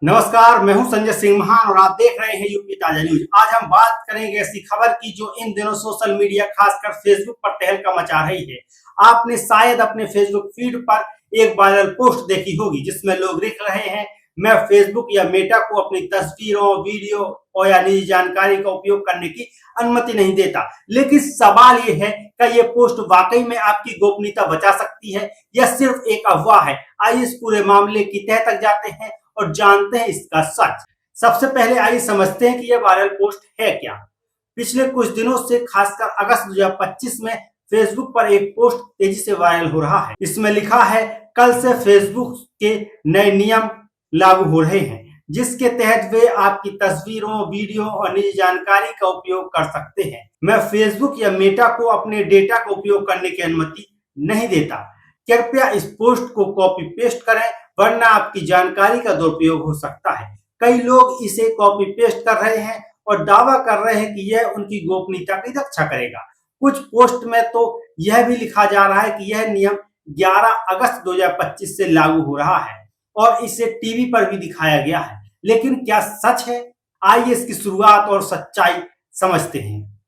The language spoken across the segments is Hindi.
नमस्कार, मैं हूं संजय सिंह महान और आप देख रहे हैं यूपी ताजा न्यूज। आज हम बात करेंगे ऐसी खबर की जो इन दिनों सोशल मीडिया खासकर फेसबुक पर तहलका मचा रही है। आपने शायद अपने फेसबुक फीड पर एक वायरल पोस्ट देखी होगी जिसमें लोग लिख रहे हैं, मैं फेसबुक या मेटा को अपनी तस्वीरों, वीडियो और या निजी जानकारी का उपयोग करने की अनुमति नहीं देता। लेकिन सवाल ये है, क्या ये पोस्ट वाकई में आपकी गोपनीयता बचा सकती है या सिर्फ एक अफवाह है? आइए इस पूरे मामले की तह तक जाते हैं और जानते हैं इसका सच। सबसे पहले आइए समझते हैं कि यह वायरल पोस्ट है क्या। पिछले कुछ दिनों से खासकर अगस्त 2025 में फेसबुक पर एक पोस्ट तेजी से वायरल हो रहा है। इसमें लिखा है, कल से फेसबुक के नए नियम लागू हो रहे हैं जिसके तहत वे आपकी तस्वीरों, वीडियो और निजी जानकारी का उपयोग कर सकते हैं। मैं फेसबुक या मेटा को अपने डेटा का उपयोग करने की अनुमति नहीं देता। कृपया इस पोस्ट को कॉपी पेस्ट करें वरना आपकी जानकारी का दुरुपयोग हो सकता है। कई लोग इसे कॉपी पेस्ट कर रहे हैं और दावा कर रहे हैं कि यह उनकी गोपनीयता की रक्षा करेगा। कुछ पोस्ट में तो यह भी लिखा जा रहा है कि यह नियम 11 अगस्त 2025 से लागू हो रहा है और इसे टीवी पर भी दिखाया गया है। लेकिन क्या सच है? आइए इसकी शुरुआत और सच्चाई समझते हैं।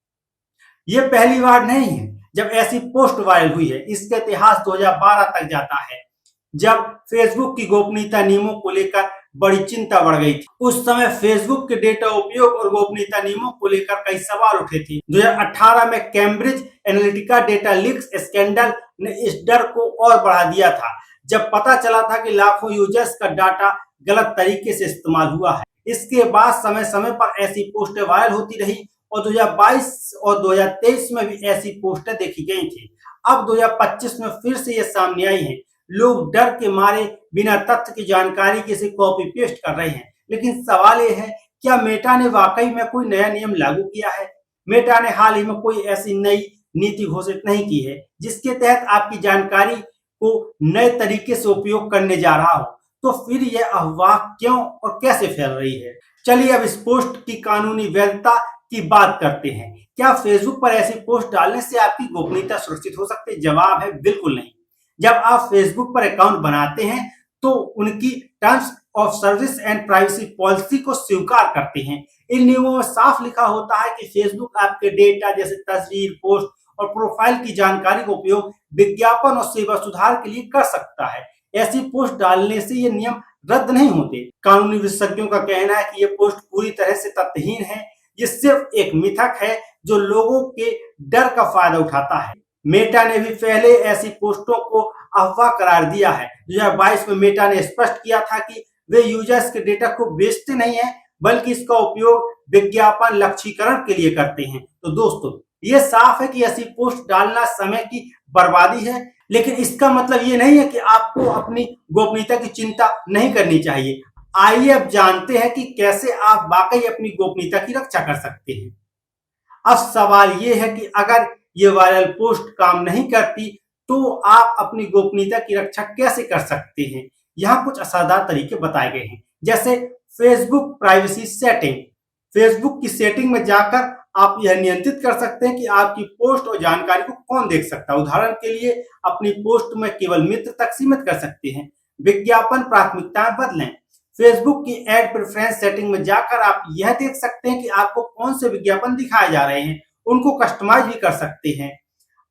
ये पहली बार नहीं है जब ऐसी पोस्ट वायरल हुई है। इसका इतिहास 2012 तक जाता है जब फेसबुक की गोपनीयता नियमों को लेकर बड़ी चिंता बढ़ गई थी। उस समय फेसबुक के डेटा उपयोग और गोपनीयता नियमों को लेकर कई सवाल उठे थे। 2018 में Cambridge Analytica data leaks scandal ने इस डर को और बढ़ा दिया था जब पता चला था कि लाखों यूजर्स का डाटा गलत तरीके से इस्तेमाल हुआ है। इसके बाद समय समय पर ऐसी पोस्टें वायरल होती रही और 2022 और 2023 में भी ऐसी पोस्टें देखी गई थी। अब 2025 में फिर से ये सामने आई है। लोग डर के मारे बिना तथ्य की जानकारी के इसे कॉपी पेस्ट कर रहे हैं। लेकिन सवाल ये है, क्या मेटा ने वाकई में कोई नया नियम लागू किया है? मेटा ने हाल ही में कोई ऐसी नई नीति घोषित नहीं की है जिसके तहत आपकी जानकारी को नए तरीके से उपयोग करने जा रहा हो। तो फिर यह अफवाह क्यों और कैसे फैल रही है? चलिए अब इस पोस्ट की कानूनी वैधता की बात करते हैं। क्या फेसबुक पर ऐसी पोस्ट डालने से आपकी गोपनीयता सुरक्षित हो सकती है? जवाब है बिल्कुल नहीं। जब आप फेसबुक पर अकाउंट बनाते हैं तो उनकी terms of service and privacy policy को स्वीकार करते हैं। इन नियमों में साफ लिखा होता है कि फेसबुक आपके डेटा जैसे तस्वीर, पोस्ट और प्रोफाइल की जानकारी का उपयोग विज्ञापन और सेवा सुधार के लिए कर सकता है। ऐसी पोस्ट डालने से ये नियम रद्द नहीं होते। कानूनी विशेषज्ञों का कहना है कि ये पोस्ट पूरी तरह से तथ्यहीन है। ये सिर्फ एक मिथक है जो लोगों के डर का फायदा उठाता है। मेटा ने भी पहले ऐसी पोस्टों को अफवाह करार दिया है। 2022 में मेटा ने स्पष्ट किया था कि वे यूजर्स के डेटा को बेचते नहीं हैं बल्कि इसका उपयोग विज्ञापन लक्ष्यीकरण के लिए करते हैं। तो दोस्तों, ये साफ है कि ऐसी पोस्ट डालना समय की बर्बादी है, लेकिन इसका मतलब ये नहीं है कि आपको अपनी गोपनीयता की चिंता नहीं करनी चाहिए। आइए अब जानते हैं कि कैसे आप वाकई अपनी गोपनीयता की रक्षा कर सकते हैं। अब सवाल ये है कि अगर ये वायरल पोस्ट काम नहीं करती तो आप अपनी गोपनीयता की रक्षा कैसे कर सकते हैं? यहाँ कुछ असरदार तरीके बताए गए हैं, जैसे फेसबुक प्राइवेसी सेटिंग। फेसबुक की सेटिंग में जाकर आप यह नियंत्रित कर सकते हैं कि आपकी पोस्ट और जानकारी को कौन देख सकता है। उदाहरण के लिए अपनी पोस्ट में केवल मित्र तक सीमित कर सकते हैं। विज्ञापन प्राथमिकताएं बदलें। फेसबुक की एड प्रेफरेंस सेटिंग में जाकर आप यह देख सकते हैं कि आपको कौन से विज्ञापन दिखाए जा रहे हैं, उनको कस्टमाइज भी कर सकते हैं।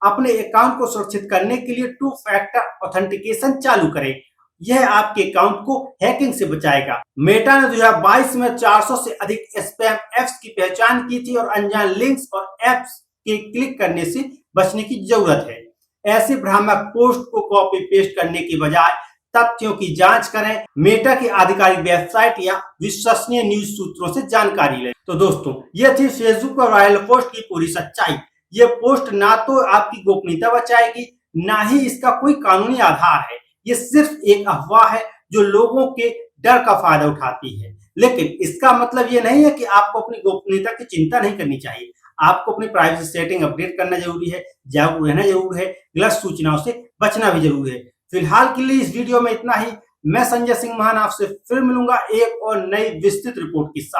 अपने अकाउंट को सुरक्षित करने के लिए 2 फैक्टर ऑथेंटिकेशन चालू करें। यह आपके अकाउंट को हैकिंग से बचाएगा। मेटा ने 2022 में 400 से अधिक स्पैम एप्स की पहचान की थी और अनजान लिंक्स और एप्स के क्लिक करने से बचने की जरूरत है। ऐसी भ्रामक पोस्ट को कॉपी पेस्ट करने की बजाय तथ्यों की जांच करें। मेटा की आधिकारिक वेबसाइट या विश्वसनीय न्यूज सूत्रों से जानकारी लें। तो दोस्तों, यह थी फेसबुक पर वायरल पोस्ट की पूरी सच्चाई। ये पोस्ट ना तो आपकी गोपनीयता बचाएगी, ना ही इसका कोई कानूनी आधार है। ये सिर्फ एक अफवाह है जो लोगों के डर का फायदा उठाती है। लेकिन इसका मतलब ये नहीं है कि आपको अपनी गोपनीयता की चिंता नहीं करनी चाहिए। आपको अपनी प्राइवेसी सेटिंग अपडेट करना जरूरी है, जागरूक रहना जरूर है, गलत सूचनाओं से बचना भी जरूरी है। फिलहाल के लिए इस वीडियो में इतना ही। मैं संजय सिंह महान आपसे फिर मिलूंगा एक और नई विस्तृत रिपोर्ट के साथ।